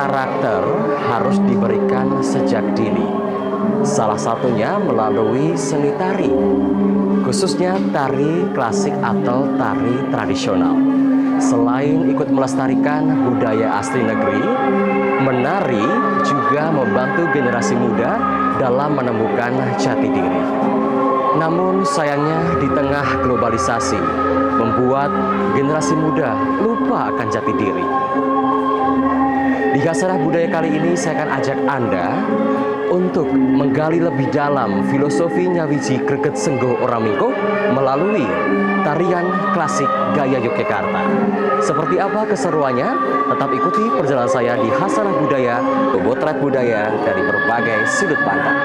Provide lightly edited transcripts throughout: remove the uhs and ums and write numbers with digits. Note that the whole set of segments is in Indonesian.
karakter harus diberikan sejak dini. Salah satunya melalui seni tari, khususnya tari klasik atau tari tradisional. Selain ikut melestarikan budaya asli negeri, menari juga membantu generasi muda dalam menemukan jati diri. Namun sayangnya di tengah globalisasi membuat generasi muda lupa akan jati diri. Di Khasanah Budaya kali ini saya akan ajak Anda untuk menggali lebih dalam filosofi nyawiji greget senggo Oramingko melalui tarian klasik gaya Yogyakarta. Seperti apa keseruannya? Tetap ikuti perjalanan saya di Khasanah Budaya, potret budaya dari berbagai sudut pandang.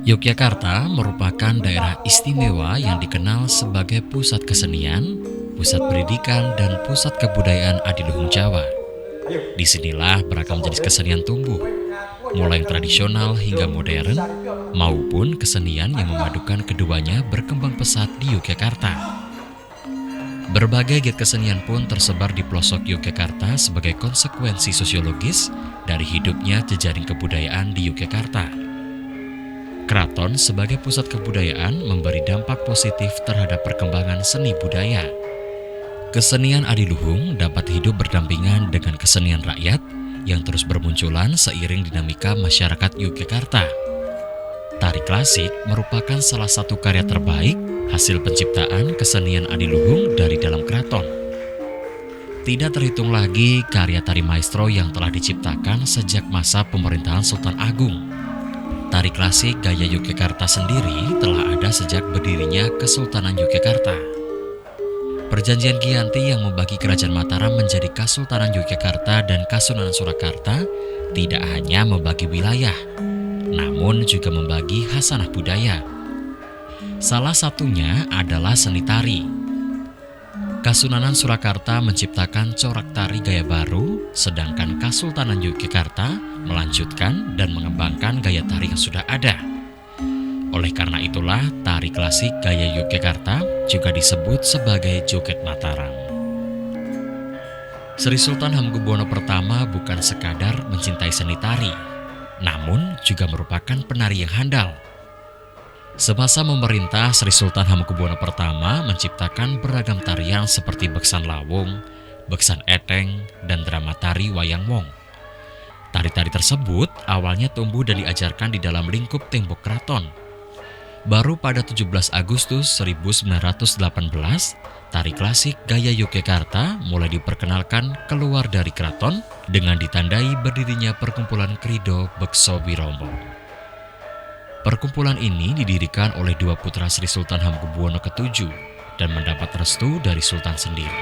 Yogyakarta merupakan daerah istimewa yang dikenal sebagai pusat kesenian, pusat pendidikan, dan pusat kebudayaan adiluhung Jawa. Disinilah beragam jenis kesenian tumbuh, mulai yang tradisional hingga modern, maupun kesenian yang memadukan keduanya berkembang pesat di Yogyakarta. Berbagai giat kesenian pun tersebar di pelosok Yogyakarta sebagai konsekuensi sosiologis dari hidupnya jejaring kebudayaan di Yogyakarta. Keraton sebagai pusat kebudayaan memberi dampak positif terhadap perkembangan seni budaya. Kesenian adiluhung dapat hidup berdampingan dengan kesenian rakyat yang terus bermunculan seiring dinamika masyarakat Yogyakarta. Tari klasik merupakan salah satu karya terbaik hasil penciptaan kesenian adiluhung dari dalam keraton. Tidak terhitung lagi karya tari maestro yang telah diciptakan sejak masa pemerintahan Sultan Agung. Tari klasik gaya Yogyakarta sendiri telah ada sejak berdirinya Kesultanan Yogyakarta. Perjanjian Giyanti yang membagi Kerajaan Mataram menjadi Kasultanan Yogyakarta dan Kasunanan Surakarta tidak hanya membagi wilayah, namun juga membagi khasanah budaya. Salah satunya adalah seni tari. Kasunanan Surakarta menciptakan corak tari gaya baru, sedangkan Kasultanan Yogyakarta melanjutkan dan mengembangkan gaya tari yang sudah ada. Oleh karena itulah, tari klasik gaya Yogyakarta juga disebut sebagai Joget Mataram. Sri Sultan Hamengkubuwono I bukan sekadar mencintai seni tari, namun juga merupakan penari yang handal. Semasa memerintah, Sri Sultan Hamengkubuwono I menciptakan beragam tarian seperti beksan lawung, beksan eteng, dan drama tari wayang wong. Tari-tari tersebut awalnya tumbuh dan diajarkan di dalam lingkup tembok keraton. Baru pada 17 Agustus 1918, tari klasik gaya Yogyakarta mulai diperkenalkan keluar dari keraton dengan ditandai berdirinya Perkumpulan Krido Bekso Wiromo. Perkumpulan ini didirikan oleh dua putra Sri Sultan Hamengkubuwono VII dan mendapat restu dari Sultan sendiri.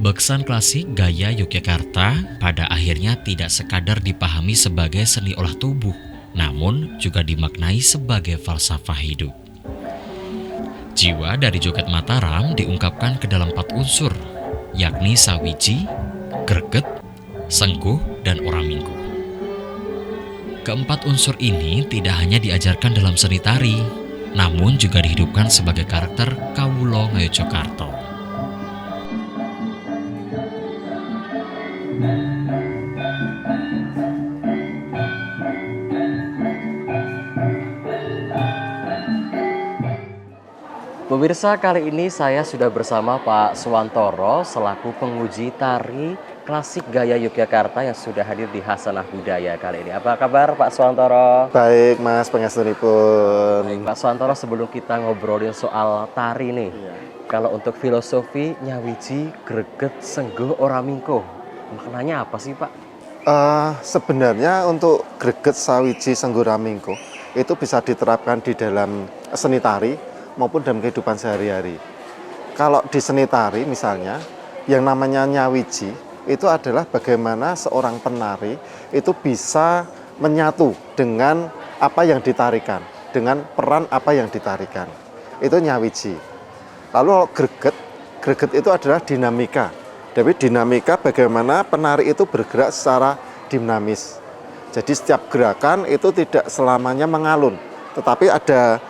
Beksan klasik gaya Yogyakarta pada akhirnya tidak sekadar dipahami sebagai seni olah tubuh, namun juga dimaknai sebagai falsafah hidup. Jiwa dari Joget Mataram diungkapkan ke dalam 4 unsur, yakni sawiji, greget, sengguh, dan oramingko. Keempat unsur ini tidak hanya diajarkan dalam seni tari, namun juga dihidupkan sebagai karakter Kawula Ngayogyakarta. Pemirsa, kali ini saya sudah bersama Pak Suwantoro selaku penguji tari klasik gaya Yogyakarta yang sudah hadir di Hasanah Budaya kali ini. Apa kabar Pak Suwantoro? Baik Mas, pengastunipun. Baik, Pak Suwantoro, sebelum kita ngobrolin soal tari nih, kalau untuk filosofi nyawiji greget sengguh ora mingko, maknanya apa sih Pak? Sebenarnya untuk greget sawiji sengguh ramingko itu bisa diterapkan di dalam seni tari maupun dalam kehidupan sehari-hari. Kalau di seni tari misalnya, yang namanya nyawiji itu adalah bagaimana seorang penari itu bisa menyatu dengan apa yang ditarikan, dengan peran apa yang ditarikan. Itu nyawiji. Lalu kalau greget itu adalah dinamika. Tapi dinamika bagaimana penari itu bergerak secara dinamis. Jadi setiap gerakan itu tidak selamanya mengalun, tetapi ada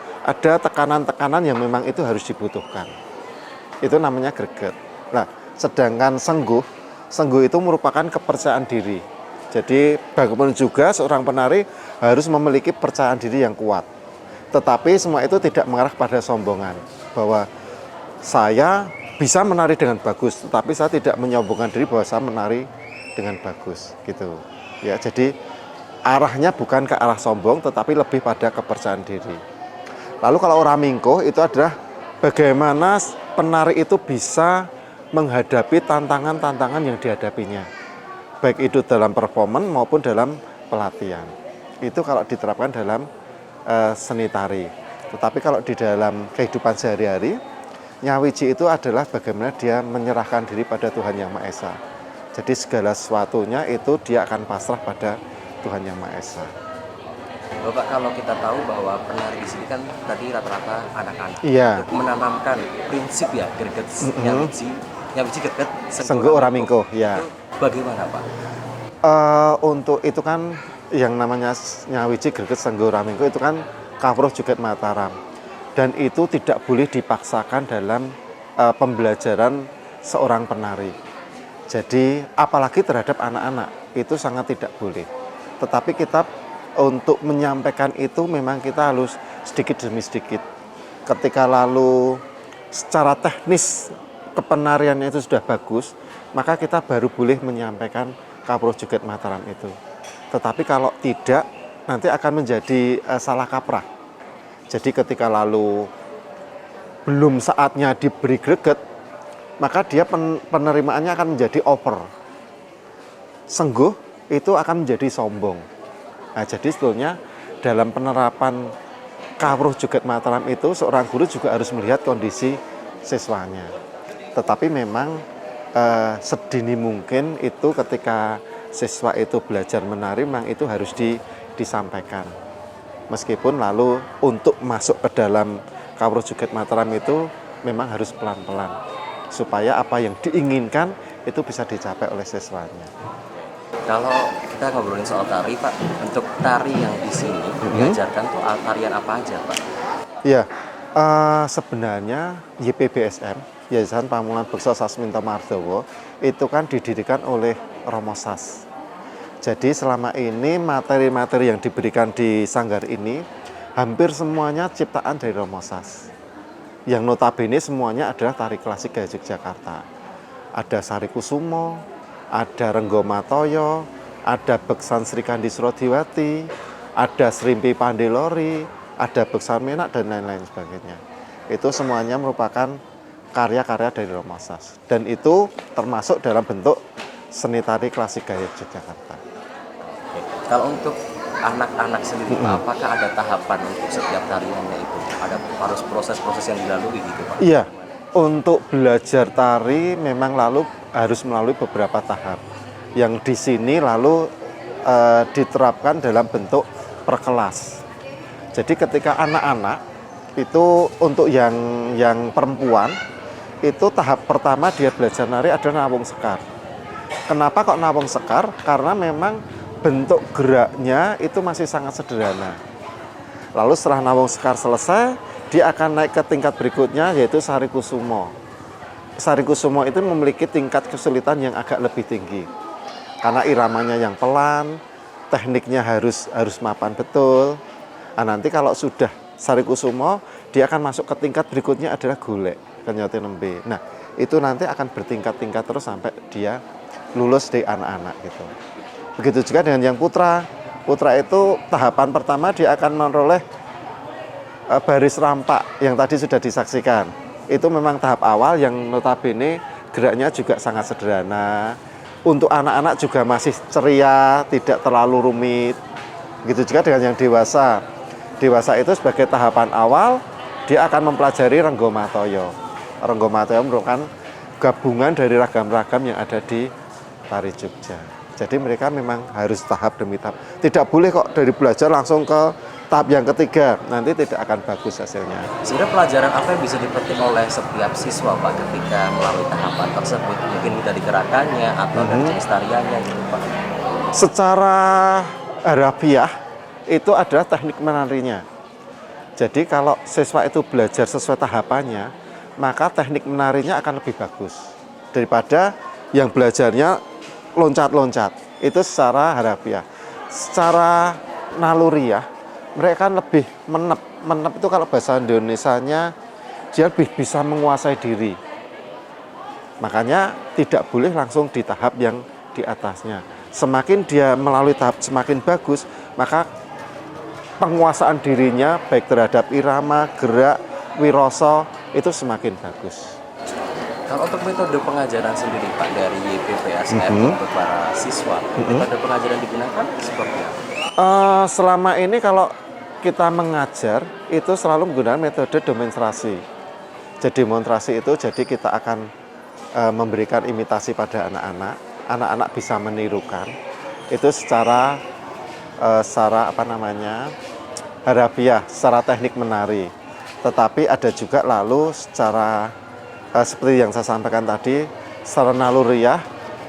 tekanan-tekanan yang memang itu harus dibutuhkan. Itu namanya greget. Nah, sedangkan sengguh itu merupakan kepercayaan diri. Jadi bagaimanapun juga seorang penari harus memiliki percayaan diri yang kuat. Tetapi semua itu tidak mengarah pada sombongan, bahwa saya bisa menari dengan bagus, tetapi saya tidak menyombongkan diri bahwa saya menari dengan bagus, gitu. Ya, jadi arahnya bukan ke arah sombong, tetapi lebih pada kepercayaan diri. Lalu kalau ramingko itu adalah bagaimana penari itu bisa menghadapi tantangan-tantangan yang dihadapinya, baik itu dalam performance maupun dalam pelatihan. Itu kalau diterapkan dalam seni tari. Tetapi kalau di dalam kehidupan sehari-hari, nyawiji itu adalah bagaimana dia menyerahkan diri pada Tuhan Yang Maha Esa. Jadi segala sesuatunya itu dia akan pasrah pada Tuhan Yang Maha Esa. Bapak, kalau kita tahu bahwa penari di sini kan tadi rata-rata anak-anak. Iya. Untuk menanamkan prinsip ya greget nyawiji greget Sengguh ora mingko, ya. Itu bagaimana Pak? Untuk itu kan yang namanya nyawiji greget sengguh ora mingko itu kan kawruh joget Mataram. Dan itu tidak boleh dipaksakan dalam pembelajaran seorang penari. Jadi apalagi terhadap anak-anak itu sangat tidak boleh. Tetapi kita untuk menyampaikan itu memang kita harus sedikit demi sedikit. Ketika lalu secara teknis kepenariannya itu sudah bagus, maka kita baru boleh menyampaikan kawruh joget Mataram itu. Tetapi kalau tidak, nanti akan menjadi salah kaprah. Jadi ketika lalu belum saatnya diberi greget, maka dia penerimaannya akan menjadi over. Sengguh itu akan menjadi sombong. Nah, jadi sebetulnya dalam penerapan kawruh joget Mataram itu seorang guru juga harus melihat kondisi siswanya. Tetapi memang sedini mungkin itu ketika siswa itu belajar menari memang itu harus disampaikan. Meskipun lalu untuk masuk ke dalam kawruh joget Mataram itu memang harus pelan-pelan supaya apa yang diinginkan itu bisa dicapai oleh siswanya. Kalau kita ngobrolin soal tari Pak, untuk tari yang di sini diajarkan tuh tarian apa aja Pak? Iya, sebenarnya YPBSM, Yayasan Pamulan Beksa Sasminto Mardowo, itu kan didirikan oleh Romo Sas. Jadi selama ini materi-materi yang diberikan di sanggar ini hampir semuanya ciptaan dari Romo Sas. Yang notabene semuanya adalah tari klasik gaya Yogyakarta. Ada Sarikusumo, ada Renggomatoyo, ada Beksan Srikandi Surodiwati, ada Srimpi Pandelori, ada Beksan Menak dan lain-lain sebagainya. Itu semuanya merupakan karya-karya dari Romo Sas. Dan itu termasuk dalam bentuk seni tari klasik gaya Yogyakarta. Kalau untuk anak-anak sendiri, Pak, apakah ada tahapan untuk setiap tariannya itu? Ada harus proses-proses yang dilalui gitu, Pak? Iya, untuk belajar tari memang lalu harus melalui beberapa tahap. Yang di sini lalu diterapkan dalam bentuk perkelas. Jadi ketika anak-anak itu untuk yang perempuan itu tahap pertama dia belajar nari adalah nawung sekar. Kenapa kok nawung sekar? Karena memang bentuk geraknya itu masih sangat sederhana. Lalu setelah nawung sekar selesai, dia akan naik ke tingkat berikutnya yaitu Sarikusumo. Sarikusumo itu memiliki tingkat kesulitan yang agak lebih tinggi. Karena iramanya yang pelan, tekniknya harus mapan betul. Nah, nanti kalau sudah Sarikusumo, dia akan masuk ke tingkat berikutnya adalah golek kenyote nembe. Nah, itu nanti akan bertingkat-tingkat terus sampai dia lulus di anak-anak gitu. Begitu juga dengan yang putra. Putra itu tahapan pertama dia akan memperoleh baris rampak yang tadi sudah disaksikan. Itu memang tahap awal yang notabene geraknya juga sangat sederhana. Untuk anak-anak juga masih ceria, tidak terlalu rumit. Begitu juga dengan yang dewasa. Dewasa itu sebagai tahapan awal, dia akan mempelajari Renggomatoyo. Renggomatoyo merupakan gabungan dari ragam-ragam yang ada di tari Jogja. Jadi mereka memang harus tahap demi tahap. Tidak boleh kok dari belajar langsung ke tahap yang ketiga, nanti tidak akan bagus hasilnya. Sebenarnya pelajaran apa yang bisa dipetik oleh setiap siswa Pak ketika melalui tahapan tersebut? Mungkin dari gerakannya atau dari jenis tariannya gitu Pak. Secara harafiah itu adalah teknik menarinya. Jadi kalau siswa itu belajar sesuai tahapannya, maka teknik menarinya akan lebih bagus daripada yang belajarnya loncat-loncat. Itu secara harafiah. Secara naluriah, mereka kan lebih menep. Menep itu kalau bahasa Indonesianya, dia lebih bisa menguasai diri. Makanya tidak boleh langsung di tahap yang di atasnya. Semakin dia melalui tahap semakin bagus, maka penguasaan dirinya baik terhadap irama, gerak, wiroso itu semakin bagus. Kalau untuk metode pengajaran sendiri Pak dari YPPSF untuk para siswa, metode pengajaran digunakan seperti apa? Selama ini kalau kita mengajar itu selalu menggunakan metode demonstrasi. Jadi demonstrasi itu jadi kita akan memberikan imitasi pada anak-anak. Anak-anak bisa menirukan. Itu secara harafiah, secara teknik menari. Tetapi ada juga lalu secara seperti yang saya sampaikan tadi, secara naluriah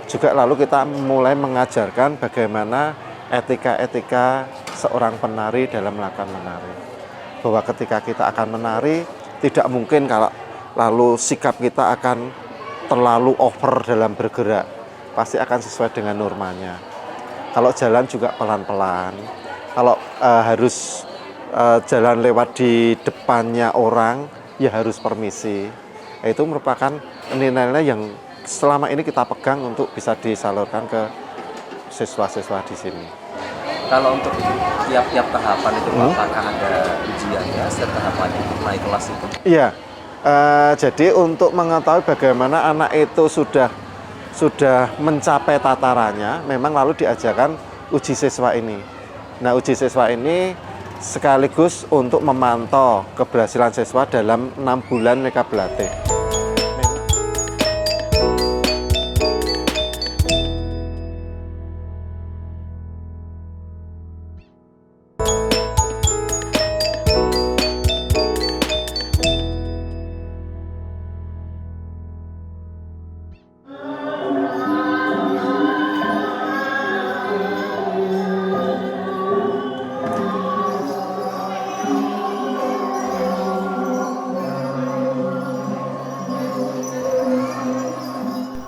juga lalu kita mulai mengajarkan bagaimana etika-etika seorang penari dalam melakukan menari. Bahwa ketika kita akan menari, tidak mungkin kalau lalu sikap kita akan terlalu over dalam bergerak. Pasti akan sesuai dengan normanya. Kalau jalan juga pelan-pelan. Kalau harus jalan lewat di depannya orang, ya harus permisi. Itu merupakan nilai-nilai yang selama ini kita pegang untuk bisa disalurkan ke siswa-siswa di sini. Kalau untuk tiap-tiap tahapan itu apakah ada ujiannya setiap tahapannya untuk naik kelas itu? Iya, jadi untuk mengetahui bagaimana anak itu sudah mencapai tatarannya, memang lalu diajarkan uji siswa ini. Nah, uji siswa ini sekaligus untuk memantau keberhasilan siswa dalam 6 bulan mereka berlatih.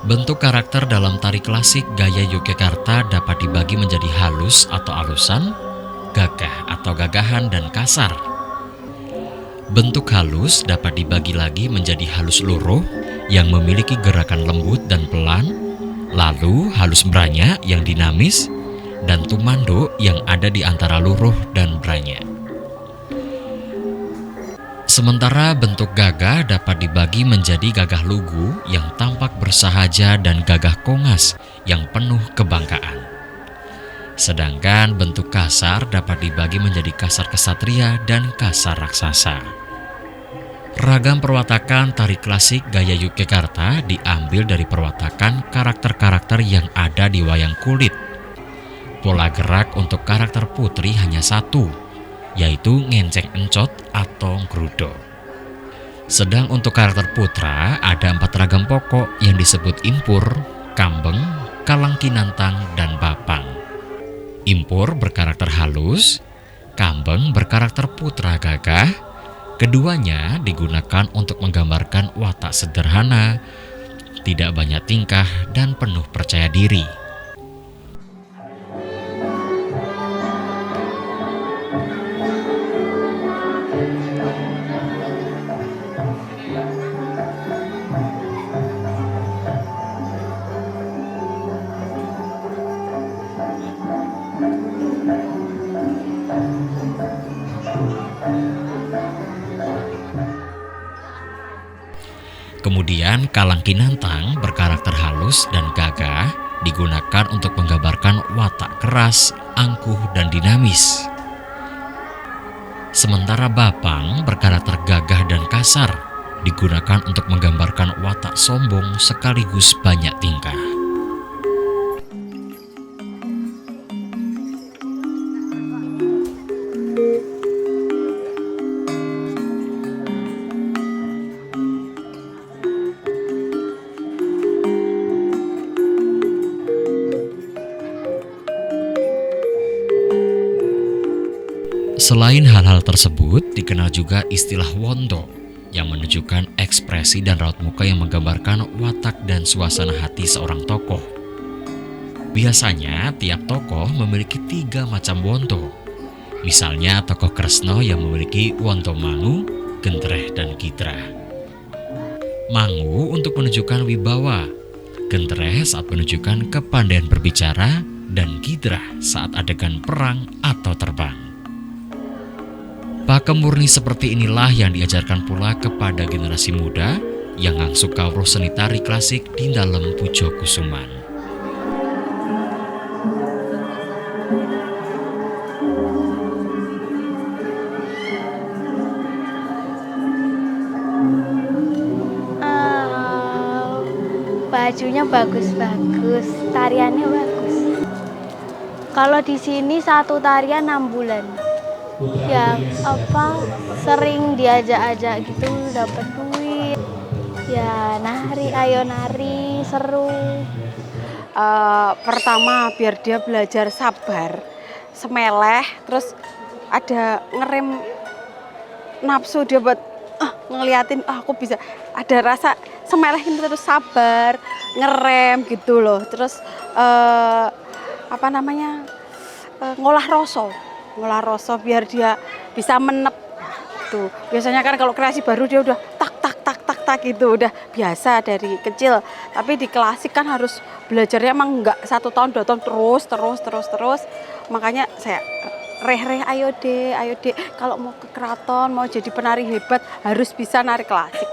Bentuk karakter dalam tari klasik gaya Yogyakarta dapat dibagi menjadi halus atau alusan, gagah atau gagahan, dan kasar. Bentuk halus dapat dibagi lagi menjadi halus luruh yang memiliki gerakan lembut dan pelan, lalu halus branya yang dinamis, dan tumando yang ada di antara luruh dan branya. Sementara bentuk gagah dapat dibagi menjadi gagah lugu yang tampak bersahaja dan gagah kongas yang penuh kebanggaan. Sedangkan bentuk kasar dapat dibagi menjadi kasar kesatria dan kasar raksasa. Ragam perwatakan tari klasik gaya Yogyakarta diambil dari perwatakan karakter-karakter yang ada di wayang kulit. Pola gerak untuk karakter putri hanya satu, yaitu ngenceng encot atau ngrudo. Sedang untuk karakter putra ada 4 ragam pokok yang disebut impur, kambeng, kalang kinantang, dan bapang. Impur berkarakter halus, kambeng berkarakter putra gagah. Keduanya digunakan untuk menggambarkan watak sederhana, tidak banyak tingkah, dan penuh percaya diri. Kemudian Kalang Kinantang berkarakter halus dan gagah digunakan untuk menggambarkan watak keras, angkuh, dan dinamis. Sementara Bapang berkarakter gagah dan kasar digunakan untuk menggambarkan watak sombong sekaligus banyak tingkah. Selain hal-hal tersebut, dikenal juga istilah wonto yang menunjukkan ekspresi dan raut muka yang menggambarkan watak dan suasana hati seorang tokoh. Biasanya, tiap tokoh memiliki 3 macam wonto. Misalnya tokoh Kresna yang memiliki wonto Mangu, Gentreh, dan Gitra. Mangu untuk menunjukkan wibawa, Gentreh saat menunjukkan kepandaian berbicara, dan Gitra saat adegan perang atau terbang. Pakem murni seperti inilah yang diajarkan pula kepada generasi muda yang ngangsu kawruh seni tari klasik di dalam Pujo Kusuman. Bajunya bagus-bagus, tariannya bagus. Kalau di sini satu tarian 6 bulan. Ya sering diajak-ajak gitu dapat duit. Ya nari, ayo nari, seru. Pertama biar dia belajar sabar, semeleh, terus ada ngerem nafsu dia buat ngeliatin aku bisa, ada rasa semeleh ini terus sabar, ngerem gitu loh. Terus ngolah rasa biar dia bisa menep tuh. Biasanya kan kalau kreasi baru dia udah tak gitu, udah biasa dari kecil. Tapi di klasik kan harus belajarnya emang enggak 1 tahun 2 tahun terus. Makanya saya ayo deh kalau mau ke keraton, mau jadi penari hebat harus bisa nari klasik.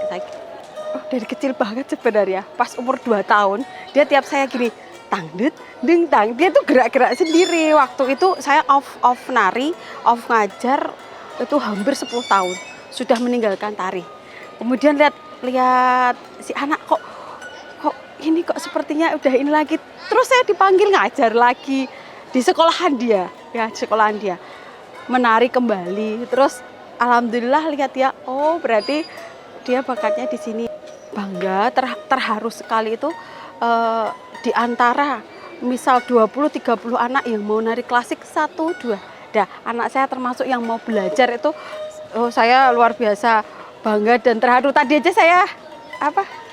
Dari kecil banget sebenarnya. Pas umur 2 tahun dia tiap saya gini tangdut, ding tang, dia tuh gerak-gerak sendiri. Waktu itu saya off nari, off ngajar itu hampir 10 tahun sudah meninggalkan tari. Kemudian lihat si anak kok ini kok sepertinya udah ini lagi. Terus saya dipanggil ngajar lagi di sekolahan dia, menari kembali. Terus alhamdulillah lihat ya, oh berarti dia bakatnya di sini. Bangga, terharu sekali itu. Di antara misal 20-30 anak yang mau nari klasik 1-2. Anak saya termasuk yang mau belajar itu, saya luar biasa bangga dan terharu. Tadi aja saya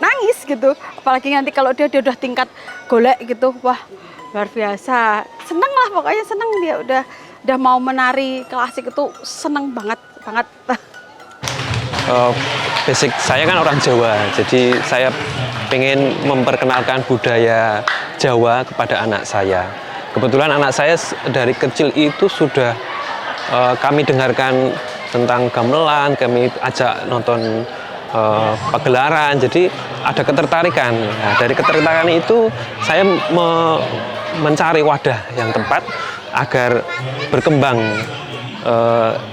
nangis gitu. Apalagi nanti kalau dia udah tingkat golek gitu, wah luar biasa. Seneng lah pokoknya, seneng dia udah mau menari klasik itu, seneng banget. Basic saya kan orang Jawa, jadi saya pengen memperkenalkan budaya Jawa kepada anak saya. Kebetulan anak saya dari kecil itu sudah kami dengarkan tentang gamelan, kami ajak nonton pagelaran, jadi ada ketertarikan. Nah, dari ketertarikan itu saya mencari wadah yang tepat agar berkembang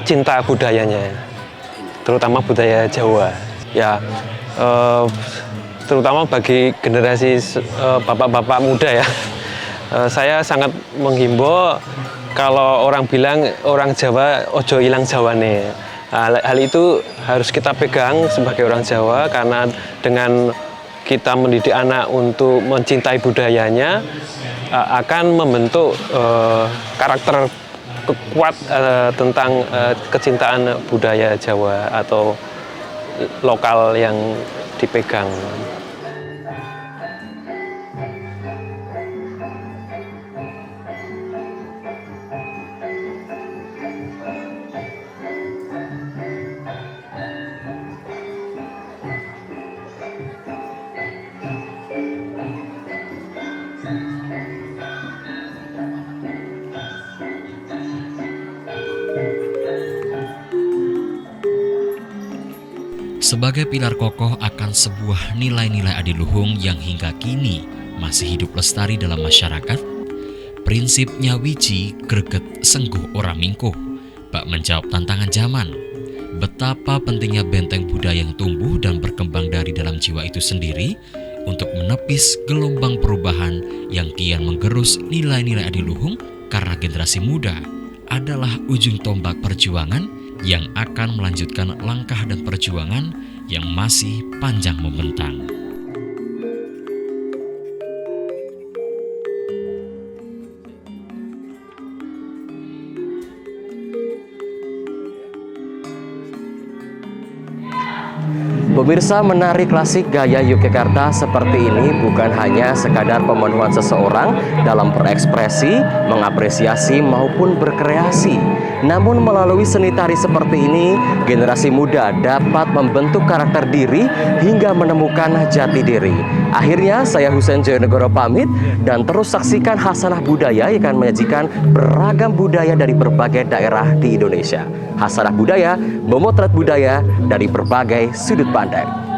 cinta budayanya, terutama budaya Jawa. Ya, terutama bagi generasi bapak-bapak muda ya. Saya sangat menghimbau, kalau orang bilang orang Jawa ojo ilang Jawane. Hal itu harus kita pegang sebagai orang Jawa, karena dengan kita mendidik anak untuk mencintai budayanya akan membentuk karakter kuat tentang kecintaan budaya Jawa atau lokal yang dipegang. sebagai pilar kokoh akan sebuah nilai-nilai adiluhung yang hingga kini masih hidup lestari dalam masyarakat. Prinsip nyawiji greget sengguh ora mingkuh bak menjawab tantangan zaman. Betapa pentingnya benteng budaya yang tumbuh dan berkembang dari dalam jiwa itu sendiri untuk menepis gelombang perubahan yang kian menggerus nilai-nilai adiluhung, karena generasi muda adalah ujung tombak perjuangan yang akan melanjutkan langkah dan perjuangan yang masih panjang membentang. Pemirsa, menari klasik gaya Yogyakarta seperti ini bukan hanya sekadar pemenuhan seseorang dalam berekspresi, mengapresiasi maupun berkreasi. Namun melalui seni tari seperti ini, generasi muda dapat membentuk karakter diri hingga menemukan jati diri. Akhirnya saya Husein Joyonegoro pamit dan terus saksikan Hasanah Budaya yang akan menyajikan beragam budaya dari berbagai daerah di Indonesia. Hasanah Budaya memotret budaya dari berbagai sudut pandang.